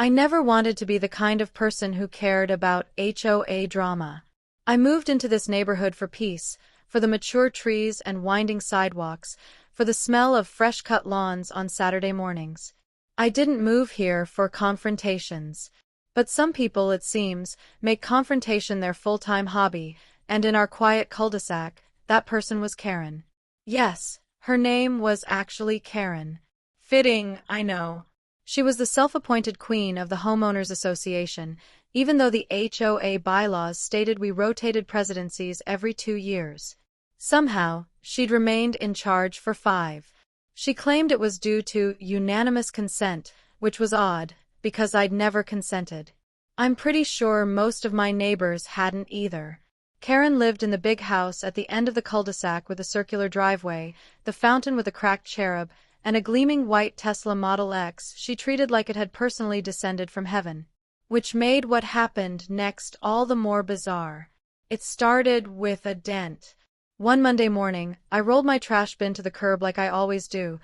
I never wanted to be the kind of person who cared about HOA drama. I moved into this neighborhood for peace, for the mature trees and winding sidewalks, for the smell of fresh-cut lawns on Saturday mornings. I didn't move here for confrontations. But some people, it seems, make confrontation their full-time hobby, and in our quiet cul-de-sac, that person was Karen. Yes, her name was actually Karen. Fitting, I know. She was the self-appointed queen of the Homeowners Association, even though the HOA bylaws stated we rotated presidencies every 2 years. Somehow, she'd remained in charge for 5. She claimed it was due to unanimous consent, which was odd, because I'd never consented. I'm pretty sure most of my neighbors hadn't either. Karen lived in the big house at the end of the cul-de-sac with a circular driveway, the fountain with a cracked cherub, and a gleaming white Tesla Model X she treated like it had personally descended from heaven. Which made what happened next all the more bizarre. It started with a dent. One Monday morning, I rolled my trash bin to the curb like I always do.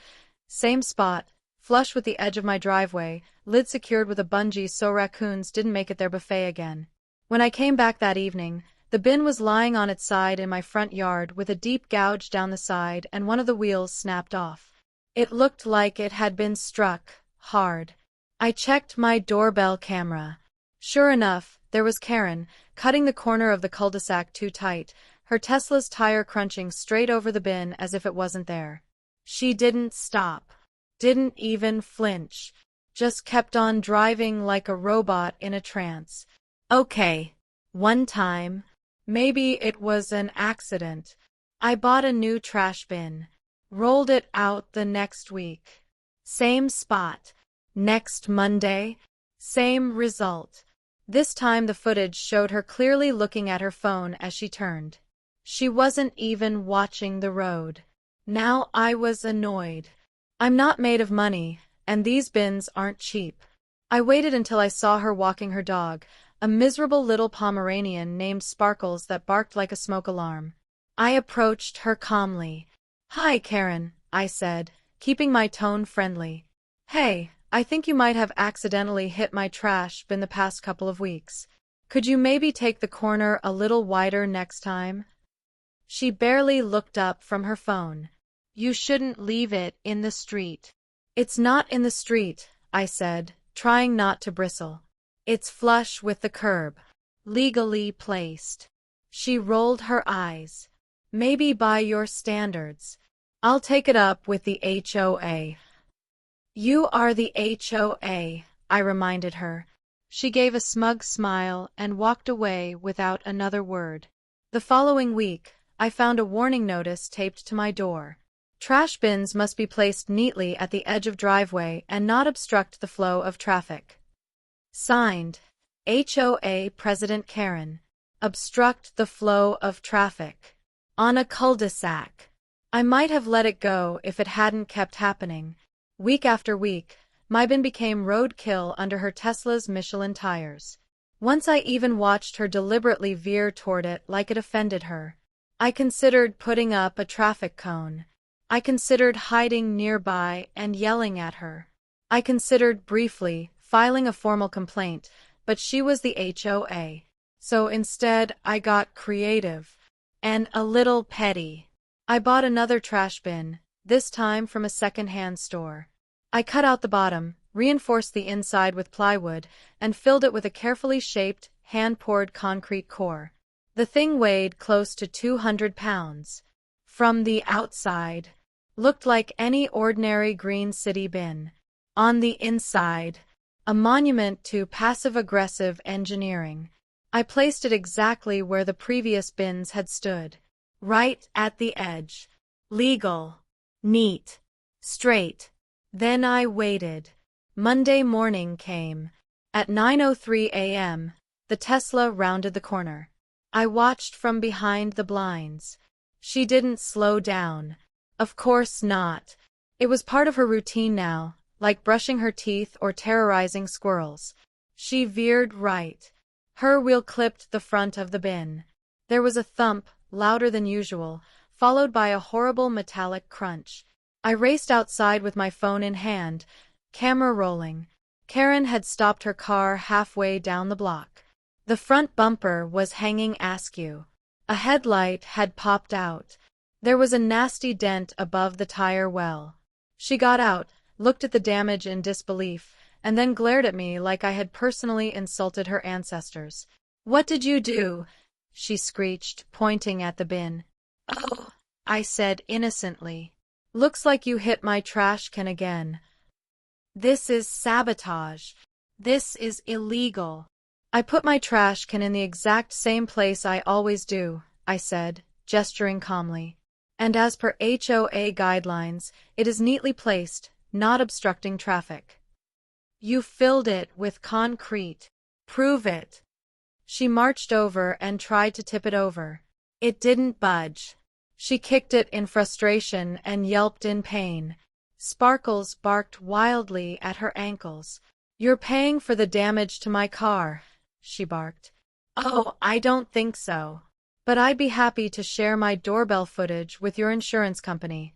Same spot, flush with the edge of my driveway, lid secured with a bungee so raccoons didn't make it their buffet again. When I came back that evening, the bin was lying on its side in my front yard with a deep gouge down the side and one of the wheels snapped off. It looked like it had been struck hard. I checked my doorbell camera. Sure enough, there was Karen, cutting the corner of the cul-de-sac too tight, her Tesla's tire crunching straight over the bin as if it wasn't there. She didn't stop. Didn't even flinch. Just kept on driving like a robot in a trance. Okay. One time. Maybe it was an accident. I bought a new trash bin. Rolled it out the next week. Same spot. Next Monday. Same result. This time the footage showed her clearly looking at her phone as she turned. She wasn't even watching the road. Now I was annoyed. I'm not made of money, and these bins aren't cheap. I waited until I saw her walking her dog, a miserable little Pomeranian named Sparkles that barked like a smoke alarm. I approached her calmly. "Hi, Karen," I said, keeping my tone friendly. "Hey, I think you might have accidentally hit my trash bin the past couple of weeks. Could you maybe take the corner a little wider next time?" She barely looked up from her phone. "You shouldn't leave it in the street." "It's not in the street," I said, trying not to bristle. "It's flush with the curb. Legally placed." She rolled her eyes. "Maybe by your standards. I'll take it up with the HOA." "You are the HOA," I reminded her. She gave a smug smile and walked away without another word. The following week, I found a warning notice taped to my door. Trash bins must be placed neatly at the edge of driveway and not obstruct the flow of traffic. Signed, HOA President Karen. Obstruct the flow of traffic. On a cul-de-sac. I might have let it go if it hadn't kept happening. Week after week, my bin became roadkill under her Tesla's Michelin tires. Once I even watched her deliberately veer toward it like it offended her. I considered putting up a traffic cone. I considered hiding nearby and yelling at her. I considered briefly filing a formal complaint, but she was the HOA. So instead, I got creative. And a little petty. I bought another trash bin, this time from a second-hand store. I cut out the bottom, reinforced the inside with plywood, and filled it with a carefully shaped, hand-poured concrete core. The thing weighed close to 200 pounds. From the outside, looked like any ordinary Green City bin. On the inside, a monument to passive-aggressive engineering. I placed it exactly where the previous bins had stood. Right at the edge. Legal. Neat. Straight. Then I waited. Monday morning came. At 9:03 a.m., the Tesla rounded the corner. I watched from behind the blinds. She didn't slow down. Of course not. It was part of her routine now, like brushing her teeth or terrorizing squirrels. She veered right. Her wheel clipped the front of the bin. There was a thump, louder than usual, followed by a horrible metallic crunch. I raced outside with my phone in hand, camera rolling. Karen had stopped her car halfway down the block. The front bumper was hanging askew. A headlight had popped out. There was a nasty dent above the tire well. She got out, looked at the damage in disbelief, and then glared at me like I had personally insulted her ancestors. "What did you do?" she screeched, pointing at the bin. "Oh," I said innocently. "Looks like you hit my trash can again." "This is sabotage. This is illegal." "I put my trash can in the exact same place I always do," I said, gesturing calmly. "And as per HOA guidelines, it is neatly placed, not obstructing traffic." "You filled it with concrete. Prove it." She marched over and tried to tip it over. It didn't budge. She kicked it in frustration and yelped in pain. Sparkles barked wildly at her ankles. "You're paying for the damage to my car," she barked. "Oh, I don't think so. But I'd be happy to share my doorbell footage with your insurance company."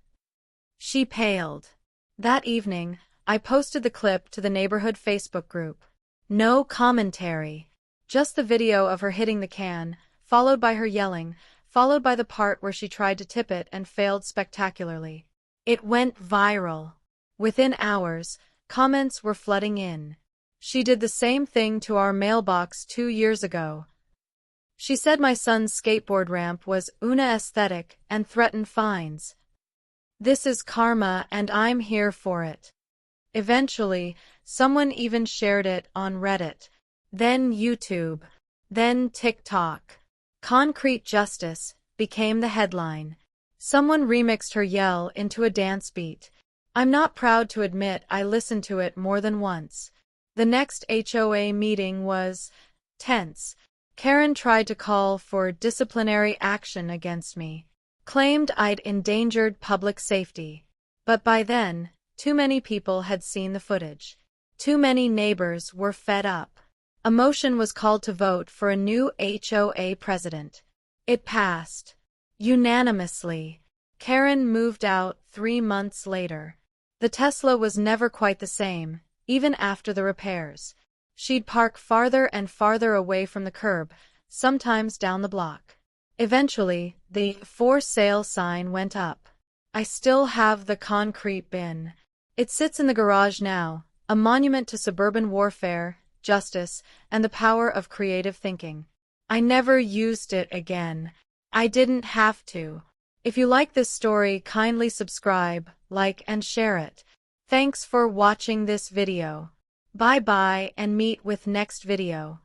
She paled. That evening, I posted the clip to the neighborhood Facebook group. No commentary. Just the video of her hitting the can, followed by her yelling, followed by the part where she tried to tip it and failed spectacularly. It went viral. Within hours, comments were flooding in. "She did the same thing to our mailbox 2 years ago." "She said my son's skateboard ramp was aesthetic and threatened fines." "This is karma and I'm here for it." Eventually, someone even shared it on Reddit. Then YouTube. Then TikTok. "Concrete Justice" became the headline. Someone remixed her yell into a dance beat. I'm not proud to admit I listened to it more than once. The next HOA meeting was tense. Karen tried to call for disciplinary action against me. Claimed I'd endangered public safety. But by then, too many people had seen the footage. Too many neighbors were fed up. A motion was called to vote for a new HOA president. It passed. Unanimously. Karen moved out 3 months later. The Tesla was never quite the same, even after the repairs. She'd park farther and farther away from the curb, sometimes down the block. Eventually, the "for sale" sign went up. I still have the concrete bin. It sits in the garage now, a monument to suburban warfare, justice, and the power of creative thinking. I never used it again. I didn't have to. If you like this story, kindly subscribe, like, and share it. Thanks for watching this video. Bye bye and meet with next video.